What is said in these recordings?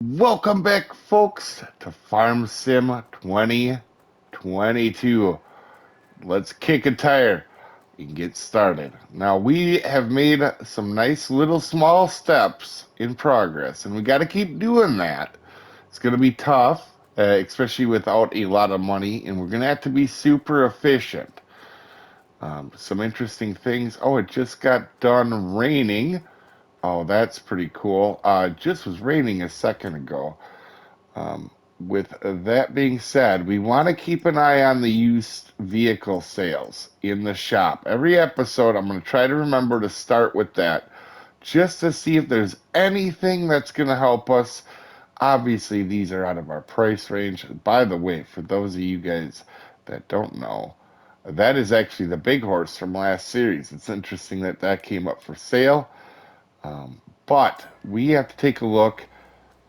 Welcome back, folks, to Farm Sim 2022. Let's kick a tire and get started. Now, we have made some nice little small steps in progress, and we got to keep doing that. It's going to be tough, especially without a lot of money, and we're going to have to be super efficient. Some interesting things. Oh, it just got done raining. Oh, that's pretty cool. It just was raining a second ago. Um, with that being said, we want to keep an eye on the used vehicle sales in the shop. Every episode, I'm going to try to remember to start with that just to see if there's anything that's going to help us. Obviously, these are out of our price range. By the way, for those of you guys that don't know, that is actually the big horse from last series. It's interesting that that came up for sale. But we have to take a look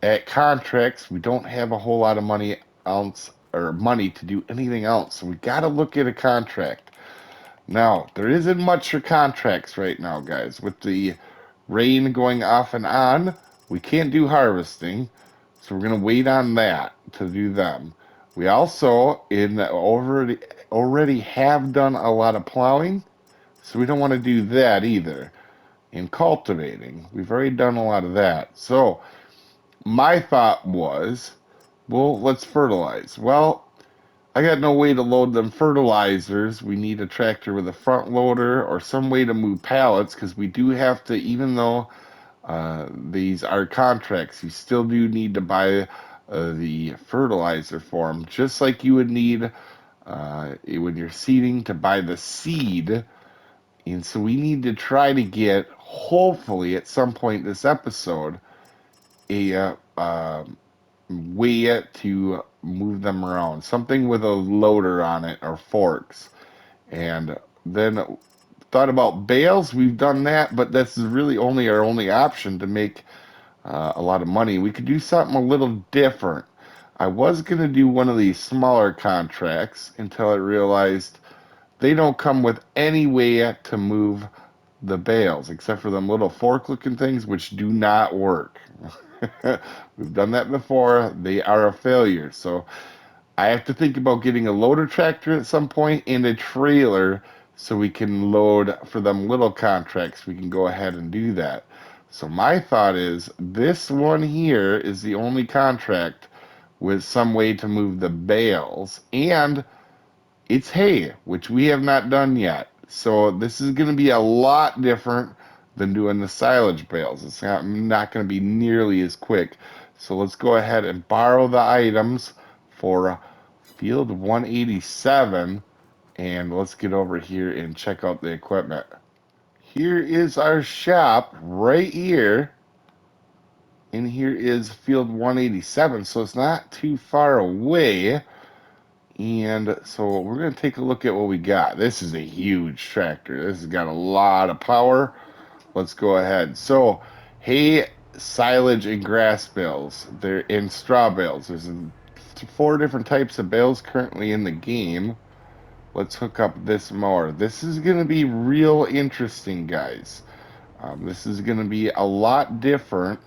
at contracts. We don't have a whole lot of money to do anything else. So we got to look at a contract. Now, there isn't much for contracts right now, guys. With the rain going off and on, we can't do harvesting. So we're going to wait on that to do them. We also already have done a lot of plowing, so we don't want to do that either. In cultivating, we've already done a lot of that. So my thought was, well, let's fertilize. Well, I got no way to load them fertilizers. We need a tractor with a front loader or some way to move pallets because we do have to, even though these are contracts, you still do need to buy the fertilizer for them, just like you would need when you're seeding to buy the seed. And so we need to try to get, hopefully, at some point this episode, a way to move them around. Something with a loader on it or forks. And then thought about bales. We've done that, but this is really only our only option to make a lot of money. We could do something a little different. I was going to do one of these smaller contracts until I realized they don't come with any way to move the bales, except for them little fork looking things, which do not work. We've done that before. They are a failure. So I have to think about getting a loader tractor at some point and a trailer so we can load for them little contracts. We can go ahead and do that. So my thought is this one here is the only contract with some way to move the bales, and it's hay, which we have not done yet. So this is going to be a lot different than doing the silage bales. It's not going to be nearly as quick. So let's go ahead and borrow the items for field 187, and let's get over here and check out the equipment. Here is our shop right here, and here is field 187, so it's not too far away. And so we're going to take a look at what we got. This is a huge tractor. This has got a lot of power. Let's go ahead. So, hay, silage, and grass bales. They're in straw bales. There's 4 different types of bales currently in the game. Let's hook up this mower. This is going to be real interesting, guys. This is going to be a lot different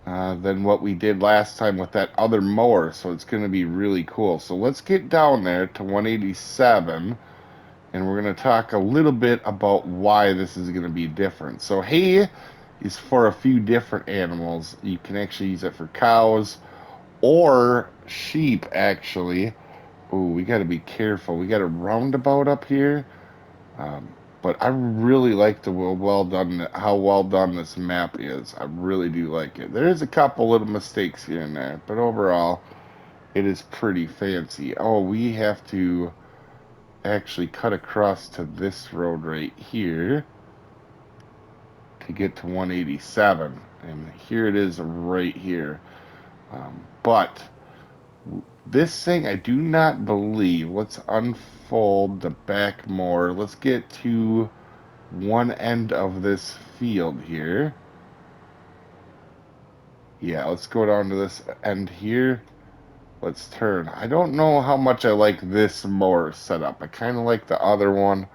than what we did last time with that other mower, so it's going to be really cool. So let's get down there to 187, and we're going to talk a little bit about why this is going to be different. So hay is for a few different animals. You can actually use it for cows or sheep, actually. Ooh, we got to be careful. We got a roundabout up here. Um, but I really like the how well done this map is. I really do like it. There's a couple little mistakes here and there, but overall, it is pretty fancy. Oh, we have to actually cut across to this road right here to get to 187, and here it is right here. But this thing, I do not believe. Let's unfold the back more. Let's get to one end of this field here. Yeah, let's go down to this end here. Let's turn. I don't know how much I like this mower setup. I kind of like the other one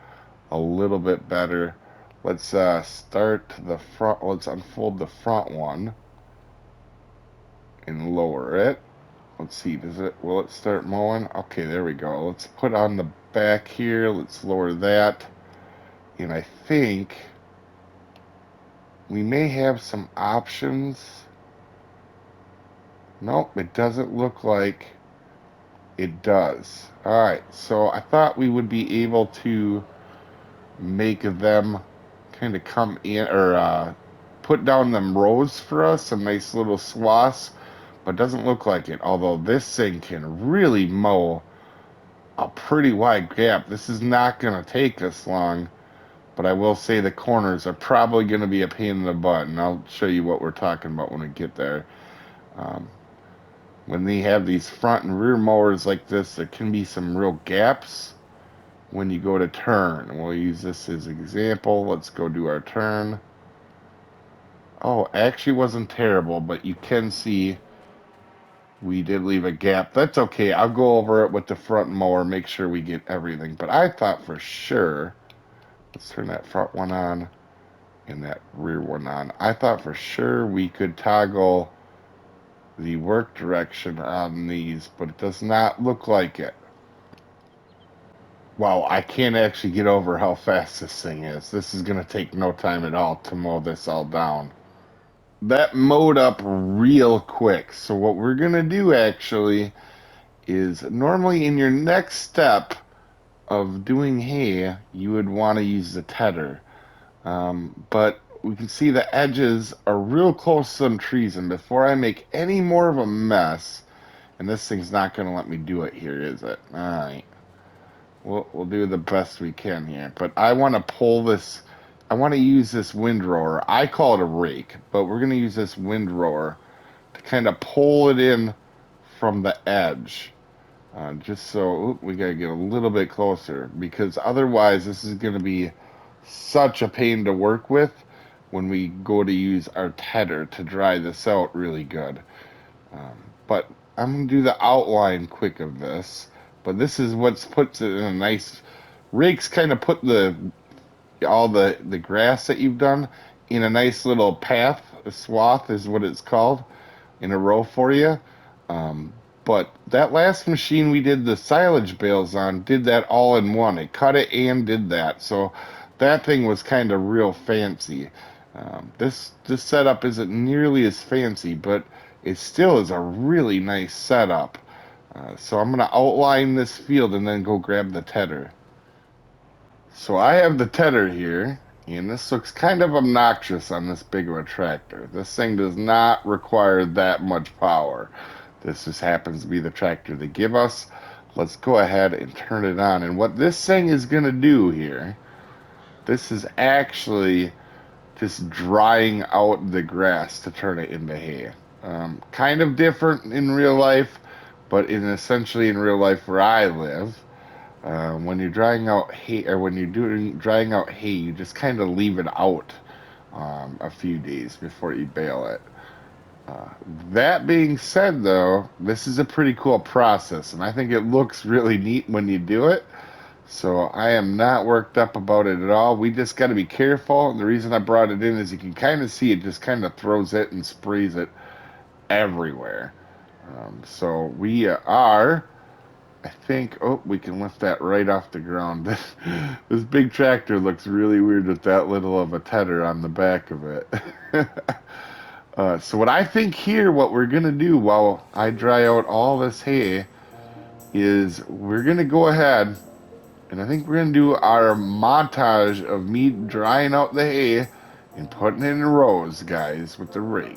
a little bit better. Let's start the front. Let's unfold the front one. and lower it. Let's see, will it start mowing? Okay, there we go. Let's put on the back here. Let's lower that. And I think we may have some options. Nope, it doesn't look like it does. All right, so I thought we would be able to make them kind of come in or put down them rows for us, some nice little swaths, but doesn't look like it. Although this thing can really mow a pretty wide gap. This is not going to take us long, but I will say the corners are probably going to be a pain in the butt, and I'll show you what we're talking about when we get there. Um, when they have these front and rear mowers like this, there can be some real gaps when you go to turn. We'll use this as an example. Let's go do our turn. Oh, actually wasn't terrible, but you can see we did leave a gap. That's okay. I'll go over it with the front mower, make sure we get everything. But I thought for sure, let's turn that front one on and that rear one on. I thought for sure we could toggle the work direction on these, but it does not look like it. Wow, I can't actually get over how fast this thing is. This is going to take no time at all to mow this all down. That mowed up real quick. So what we're going to do actually is normally in your next step of doing hay, you would want to use the tedder. But we can see the edges are real close to some trees, and before I make any more of a mess, and this thing's not going to let me do it here, is it? All right. We'll do the best we can here. But I want to pull this, I want to use this windrower. I call it a rake, but we're going to use this windrower to kind of pull it in from the edge. Just so we got to get a little bit closer because otherwise this is going to be such a pain to work with when we go to use our tedder to dry this out really good. But I'm going to do the outline quick of this. But this is what puts it in a nice. Rakes kind of put all the grass that you've done in a nice little path. A swath is what it's called in a row for you. Um, but that last machine we did the silage bales on did that all in one. It cut it and did that. So that thing was kind of real fancy. This setup isn't nearly as fancy, but it still is a really nice setup. So I'm going to outline this field and then go grab the tedder. So I have the tedder here, and this looks kind of obnoxious on this big of a tractor. This thing does not require that much power. This just happens to be the tractor they give us. Let's go ahead and turn it on. And what this thing is going to do here, this is actually just drying out the grass to turn it into hay. Kind of different in real life, but essentially in real life where I live, when you're drying out hay, or when you're drying out hay, you just kind of leave it out a few days before you bale it. That being said, though, this is a pretty cool process, and I think it looks really neat when you do it. So I am not worked up about it at all. We just got to be careful. And the reason I brought it in is you can kind of see it just kind of throws it and sprays it everywhere. So we are, I think, oh, we can lift that right off the ground. This big tractor looks really weird with that little of a tedder on the back of it. So what I think here, what we're going to do while I dry out all this hay is we're going to go ahead and I think we're going to do our montage of me drying out the hay and putting it in rows, guys, with the rake.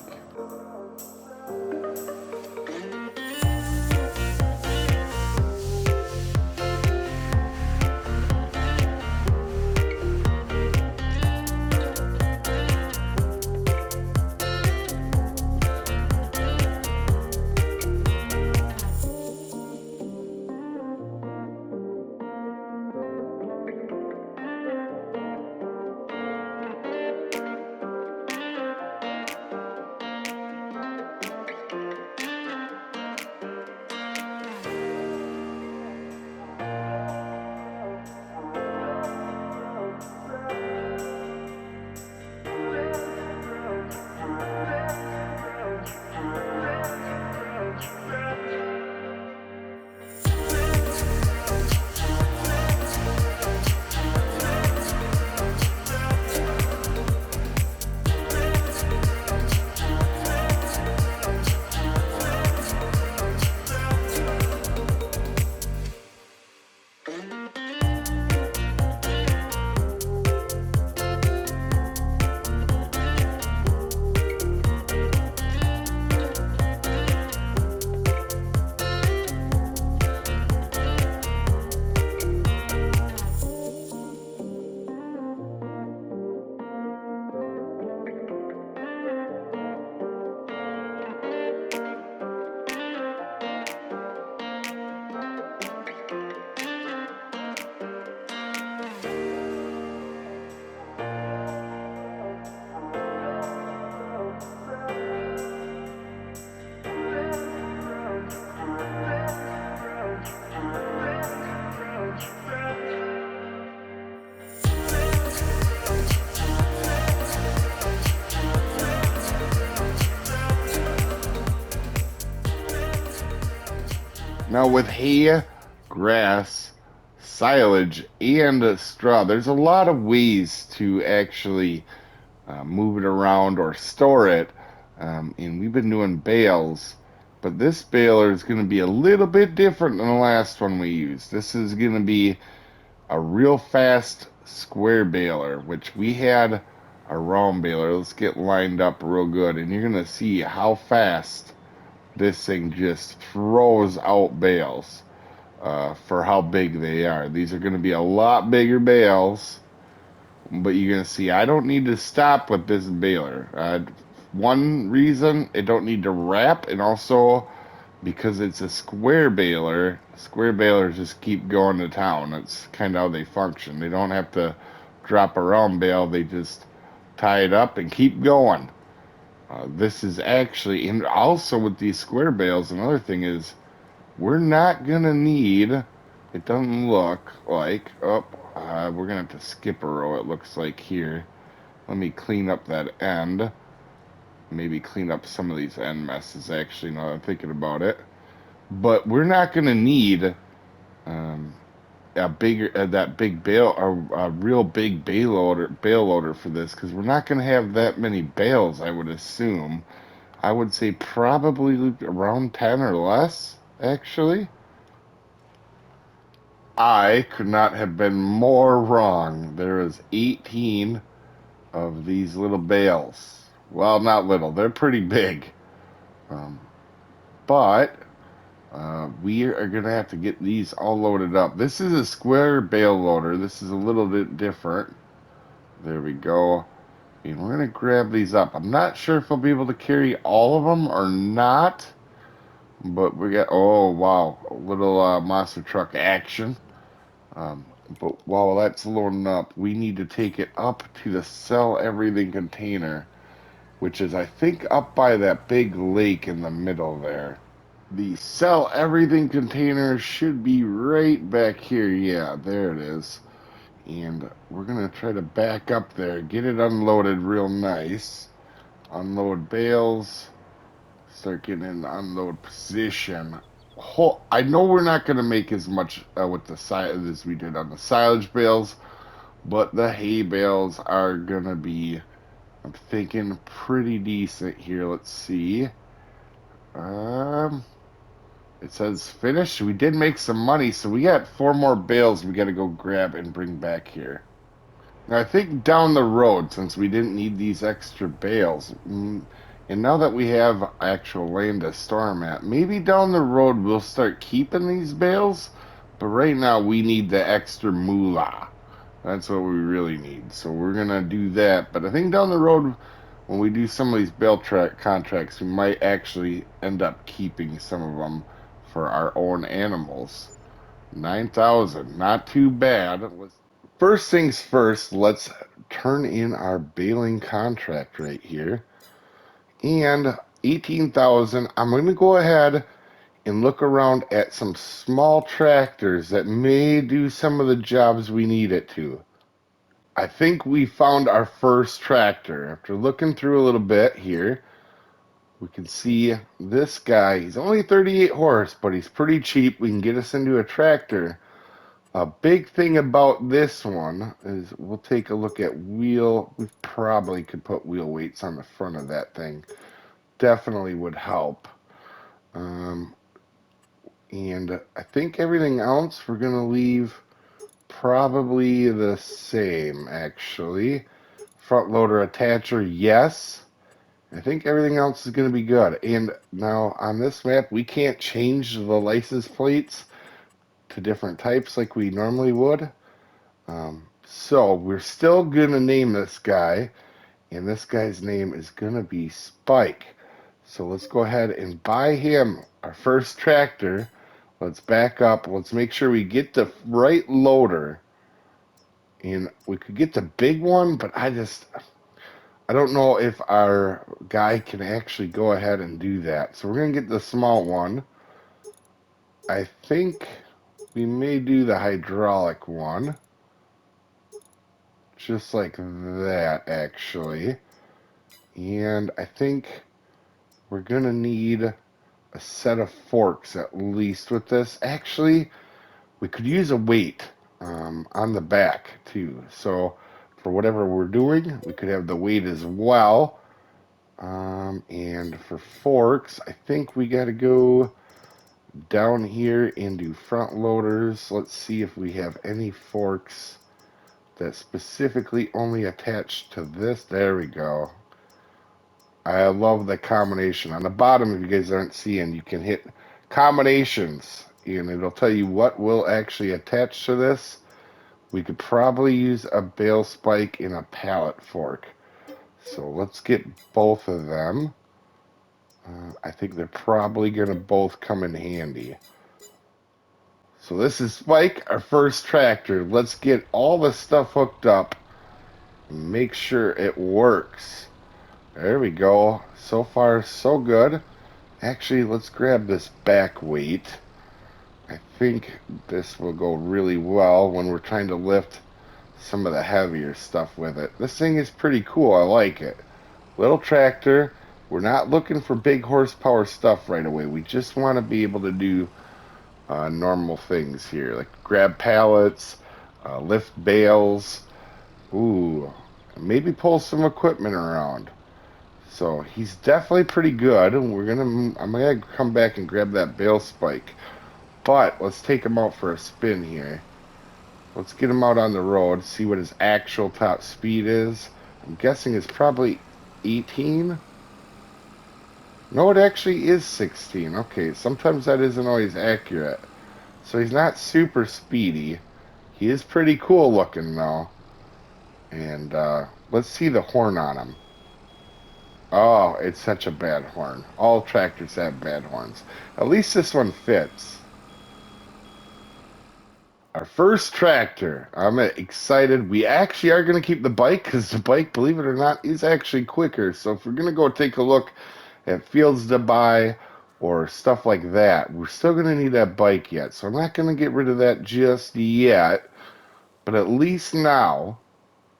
Now with hay, grass, silage, and straw, there's a lot of ways to actually move it around or store it. And we've been doing bales, but this baler is going to be a little bit different than the last one we used. This is going to be a real fast square baler, which we had a round baler. Let's get lined up real good, and you're going to see how fast this thing just throws out bales for how big they are. These are going to be a lot bigger bales, but you're going to see I don't need to stop with this baler. One reason, it don't need to wrap, and also because it's a square balers just keep going to town. That's kind of how they function. They don't have to drop a round bale, they just tie it up and keep going. This is actually, and also with these square bales, another thing is we're not gonna need, it doesn't look like, we're gonna have to skip a row, it looks like here. Let me clean up that end. Maybe clean up some of these end messes, actually, now that I'm thinking about it. But we're not gonna need um, a bigger that big bale or a real big bale loader for this because we're not gonna have that many bales, I would assume. I would say probably around 10 or less, actually. I could not have been more wrong. There is 18 of these little bales. Well, not little, they're pretty big. Um, but we are going to have to get these all loaded up. This is a square bale loader. This is a little bit different. There we go. And we're going to grab these up. I'm not sure if I'll be able to carry all of them or not. But we got, oh, wow, a little monster truck action. Um, but while that's loading up, we need to take it up to the sell everything container, which is, I think, up by that big lake in the middle there. The sell everything container should be right back here. Yeah, there it is. And we're going to try to back up there, get it unloaded real nice. Unload bales. Start getting in the unload position. I know we're not going to make as much with the side as we did on the silage bales, but the hay bales are going to be, I'm thinking, pretty decent here. Let's see. Um, it says finished. We did make some money, so we got 4 more bales we got to go grab and bring back here. Now, I think down the road, since we didn't need these extra bales, and now that we have actual land to store them at, maybe down the road we'll start keeping these bales, but right now we need the extra moolah. That's what we really need. So we're going to do that. But I think down the road, when we do some of these bale track contracts, we might actually end up keeping some of them for our own animals. 9,000, not too bad. First things first, let's turn in our baling contract right here. And 18,000, I'm going to go ahead and look around at some small tractors that may do some of the jobs we need it to. I think we found our first tractor. After looking through a little bit here, we can see this guy. He's only 38 horse, but he's pretty cheap. We can get us into a tractor. A big thing about this one is we'll take a look at wheel. We probably could put wheel weights on the front of that thing. Definitely would help. Um, and I think everything else we're going to leave probably the same, actually. Front loader attacher, yes. I think everything else is going to be good. And now on this map, we can't change the license plates to different types like we normally would. So we're still gonna name this guy, and this guy's name is gonna be Spike. So let's go ahead and buy him our first tractor. Let's back up. Let's make sure we get the right loader. And we could get the big one, but I don't know if our guy can actually go ahead and do that. So we're gonna get the small one. I think we may do the hydraulic one. Just like that, actually. And I think we're going to need a set of forks at least with this. Actually, we could use a weight on the back too. So for whatever we're doing, we could have the weight as well. And for forks, I think we got to go down here and do front loaders. Let's see if we have any forks that specifically only attach to this. There we go. I love the combination. On the bottom, if you guys aren't seeing, you can hit combinations and it'll tell you what will actually attach to this. We could probably use a bale spike and a pallet fork. So let's get both of them. I think they're probably going to both come in handy. So this is Spike, our first tractor. Let's get all the stuff hooked up. Make sure it works. There we go. So far, so good. Actually, let's grab this back weight. I think this will go really well when we're trying to lift some of the heavier stuff with it. This thing is pretty cool. I like it. Little tractor. We're not looking for big horsepower stuff right away. We just want to be able to do normal things here, like grab pallets, lift bales. Ooh, maybe pull some equipment around. So he's definitely pretty good. I'm gonna come back and grab that bale spike. But let's take him out for a spin here. Let's get him out on the road, see what his actual top speed is. I'm guessing it's probably 18. No, it actually is 16. Okay, sometimes that isn't always accurate. So he's not super speedy. He is pretty cool looking though. And let's see the horn on him. Oh, it's such a bad horn. All tractors have bad horns. At least this one fits. Our first tractor. I'm excited. We actually are going to keep the bike because the bike, believe it or not, is actually quicker. So if we're going to go take a look at fields to buy or stuff like that, we're still going to need that bike yet. So I'm not going to get rid of that just yet. But at least now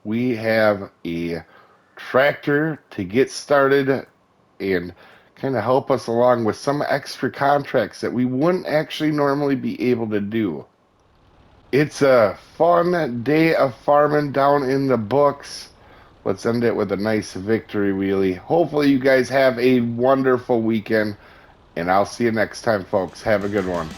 we have a tractor to get started and kind of help us along with some extra contracts that we wouldn't actually normally be able to do. It's a fun day of farming down in the books. Let's end it with a nice victory wheelie. Hopefully you guys have a wonderful weekend, and I'll see you next time, folks. Have a good one.